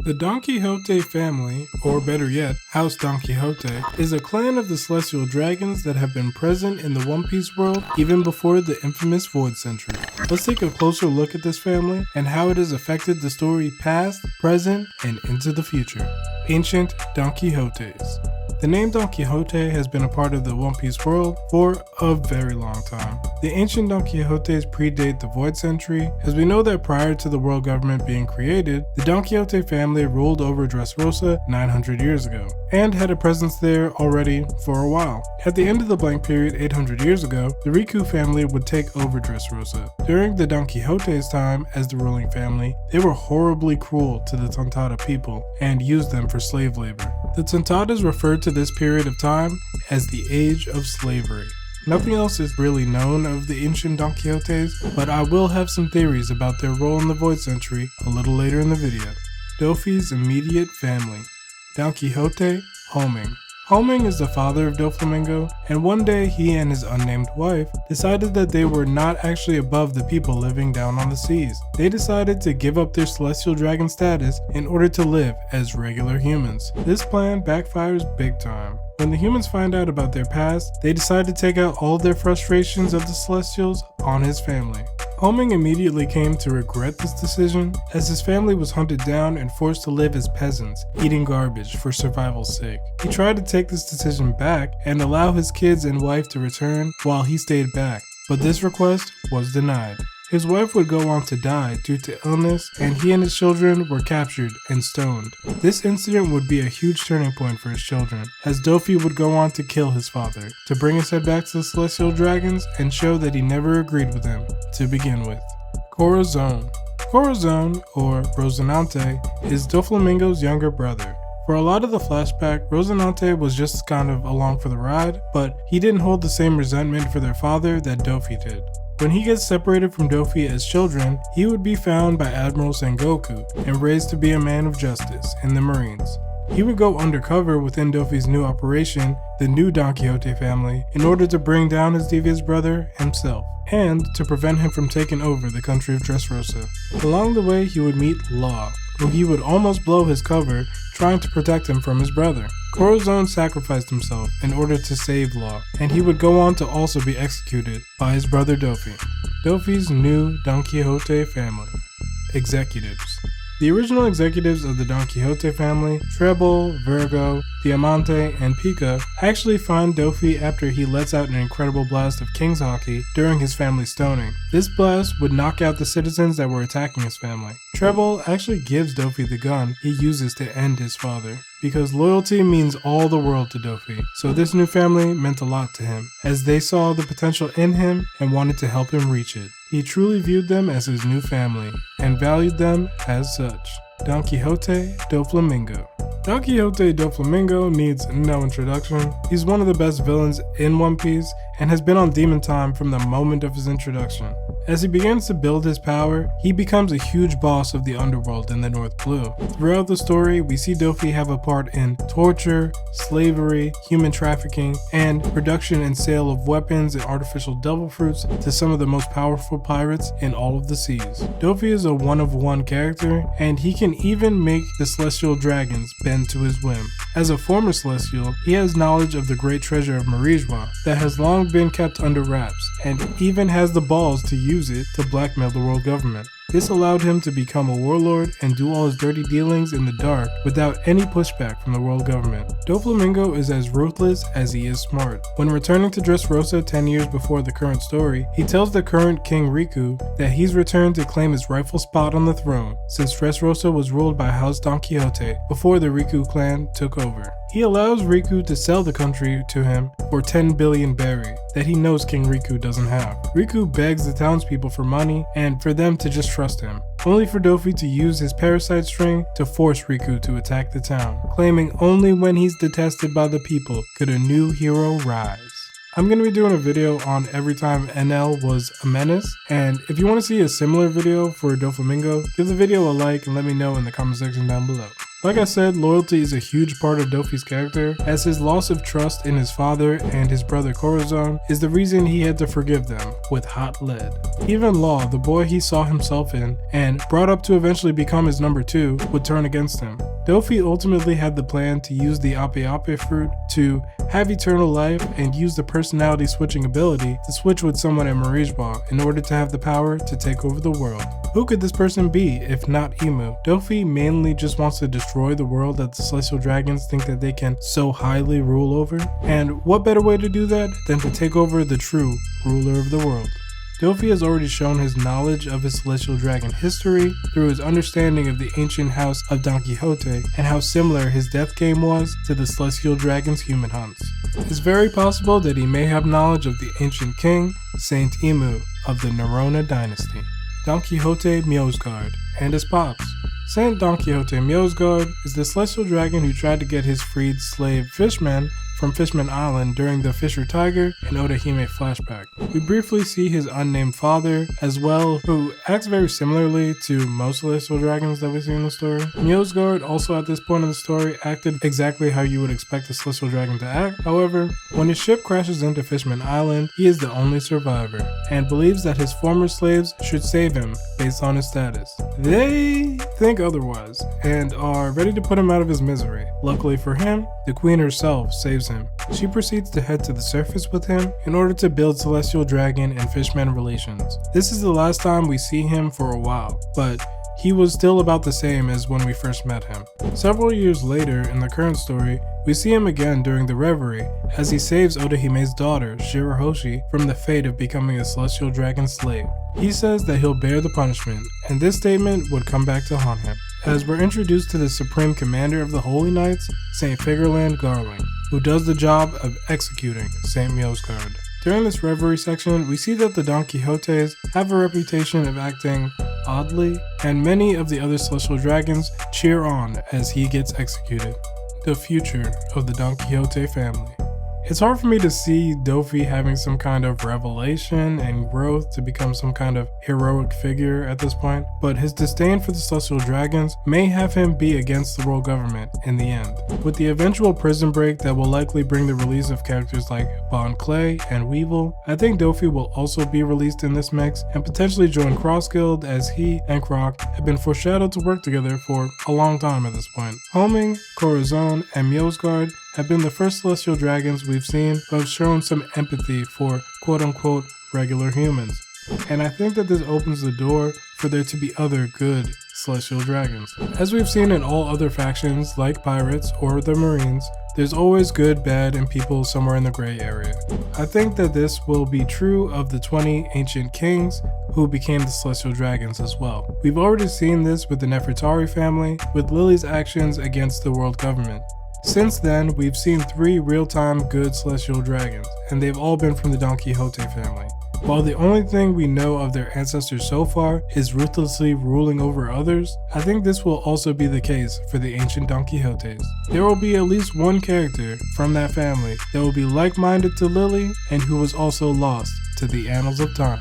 The Don Quixote family, or better yet, House Don Quixote, is a clan of the celestial dragons that have been present in the One Piece world even before the infamous Void Century. Let's take a closer look at this family and how it has affected the story past, present, and into the future. Ancient Don Quixotes. The name Don Quixote has been a part of the One Piece world for a very long time. The ancient Don Quixotes predate the Void Century, as we know that prior to the world government being created, the Don Quixote family ruled over Dressrosa 900 years ago, and had a presence there already for a while. At the end of the blank period 800 years ago, the Riku family would take over Dressrosa. During the Don Quixote's time as the ruling family, they were horribly cruel to the Tontada people, and used them for slave labor. The Tontadas referred to this period of time as the Age of Slavery. Nothing else is really known of the ancient Don Quixotes, but I will have some theories about their role in the Void Century a little later in the video. Dofi's immediate family. Don Quixote, Homing. Homing is the father of Doflamingo, and one day he and his unnamed wife decided that they were not actually above the people living down on the seas. They decided to give up their celestial dragon status in order to live as regular humans. This plan backfires big time. When the humans find out about their past, they decide to take out all their frustrations of the Celestials on his family. Homing immediately came to regret this decision, as his family was hunted down and forced to live as peasants, eating garbage for survival's sake. He tried to take this decision back and allow his kids and wife to return while he stayed back, but this request was denied. His wife would go on to die due to illness, and he and his children were captured and stoned. This incident would be a huge turning point for his children, as Dofi would go on to kill his father, to bring his head back to the Celestial Dragons and show that he never agreed with them to begin with. Corazon. Corazon, or Rosinante, is Doflamingo's younger brother. For a lot of the flashback, Rosinante was just kind of along for the ride, but he didn't hold the same resentment for their father that Dofi did. When he gets separated from Dofi as children, he would be found by Admiral Sengoku and raised to be a man of justice in the Marines. He would go undercover within Dofi's new operation, the new Don Quixote family, in order to bring down his devious brother himself, and to prevent him from taking over the country of Dressrosa. Along the way, he would meet Law, who he would almost blow his cover trying to protect him from his brother. Corazon sacrificed himself in order to save Law, and he would go on to also be executed by his brother Dofi. Dofi's new Don Quixote family. Executives. The original executives of the Don Quixote family, Treble, Virgo, Diamante, and Pika, actually find Dofi after he lets out an incredible blast of King's Hockey during his family's stoning. This blast would knock out the citizens that were attacking his family. Treble actually gives Dofi the gun he uses to end his father, because loyalty means all the world to Dofi, so this new family meant a lot to him, as they saw the potential in him and wanted to help him reach it. He truly viewed them as his new family, and valued them as such. Don Quixote Doflamingo. Don Quixote Doflamingo needs no introduction. He's one of the best villains in One Piece, and has been on demon time from the moment of his introduction. As he begins to build his power, he becomes a huge boss of the underworld in the North Blue. Throughout the story, we see Dofi have a part in torture, slavery, human trafficking, and production and sale of weapons and artificial devil fruits to some of the most powerful pirates in all of the seas. Dofi is a one-of-one character, and he can even make the Celestial Dragons bend to his whim. As a former Celestial, he has knowledge of the great treasure of Marijwa that has long been kept under wraps, and even has the balls to use it to blackmail the world government. This allowed him to become a warlord and do all his dirty dealings in the dark without any pushback from the world government. Doflamingo is as ruthless as he is smart. When returning to Dressrosa 10 years before the current story, he tells the current King Riku that he's returned to claim his rightful spot on the throne, since Dressrosa was ruled by House Don Quixote before the Riku clan took over. He allows Riku to sell the country to him for 10 billion berry that he knows King Riku doesn't have. Riku begs the townspeople for money and for them to just trust him, only for Dofi to use his parasite string to force Riku to attack the town, claiming only when he's detested by the people could a new hero rise. I'm going to be doing a video on every time NL was a menace, and if you want to see a similar video for Doflamingo, give the video a like and let me know in the comment section down below. Like I said, loyalty is a huge part of Dofi's character, as his loss of trust in his father and his brother Corazon is the reason he had to forgive them with hot lead. Even Law, the boy he saw himself in and brought up to eventually become his number 2, would turn against him. Dofi ultimately had the plan to use the Ape Ape fruit to have eternal life and use the personality switching ability to switch with someone at Marijbah in order to have the power to take over the world. Who could this person be if not Emu? Dofi mainly just wants to destroy the world that the Celestial Dragons think that they can so highly rule over. And what better way to do that than to take over the true ruler of the world? Dofi has already shown his knowledge of his Celestial Dragon history through his understanding of the ancient house of Don Quixote and how similar his death game was to the Celestial Dragon's human hunts. It's very possible that he may have knowledge of the ancient king, Saint Emu of the Nerona dynasty, Don Quixote Miosgard, and his pops. Saint Don Quixote Miosgard is the Celestial Dragon who tried to get his freed slave Fishman from Fishman Island during the Fisher Tiger and Odahime flashback. We briefly see his unnamed father as well, who acts very similarly to most Celestial Dragons that we see in the story. Miosgard also at this point in the story acted exactly how you would expect a Celestial Dragon to act. However, when his ship crashes into Fishman Island, he is the only survivor and believes that his former slaves should save him based on his status. They think otherwise and are ready to put him out of his misery. Luckily for him, the queen herself saves him. She proceeds to head to the surface with him in order to build Celestial Dragon and Fishman relations. This is the last time we see him for a while, but he was still about the same as when we first met him. Several years later in the current story, we see him again during the Reverie as he saves Odahime's daughter, Shirahoshi, from the fate of becoming a Celestial Dragon slave. He says that he'll bear the punishment, and this statement would come back to haunt him, as we're introduced to the Supreme Commander of the Holy Knights, St. Figurland Garling, who does the job of executing St. Miosgard. During this Reverie section, we see that the Don Quixotes have a reputation of acting oddly, and many of the other Celestial Dragons cheer on as he gets executed. The future of the Don Quixote family. It's hard for me to see Dofi having some kind of revelation and growth to become some kind of heroic figure at this point, but his disdain for the Celestial Dragons may have him be against the world government in the end. With the eventual prison break that will likely bring the release of characters like Bon Clay and Weevil, I think Dofi will also be released in this mix and potentially join Cross Guild, as he and Croc have been foreshadowed to work together for a long time at this point. Homing, Corazon, and Miosgard have been the first Celestial Dragons we've seen who have shown some empathy for quote-unquote regular humans. And I think that this opens the door for there to be other good Celestial Dragons. As we've seen in all other factions like pirates or the Marines, there's always good, bad, and people somewhere in the gray area. I think that this will be true of the 20 ancient kings who became the Celestial Dragons as well. We've already seen this with the Nefertari family, with Lily's actions against the world government. Since then, we've seen 3 real-time good Celestial Dragons, and they've all been from the Don Quixote family. While the only thing we know of their ancestors so far is ruthlessly ruling over others, I think this will also be the case for the ancient Don Quixotes. There will be at least one character from that family that will be like-minded to Lily and who was also lost to the annals of time.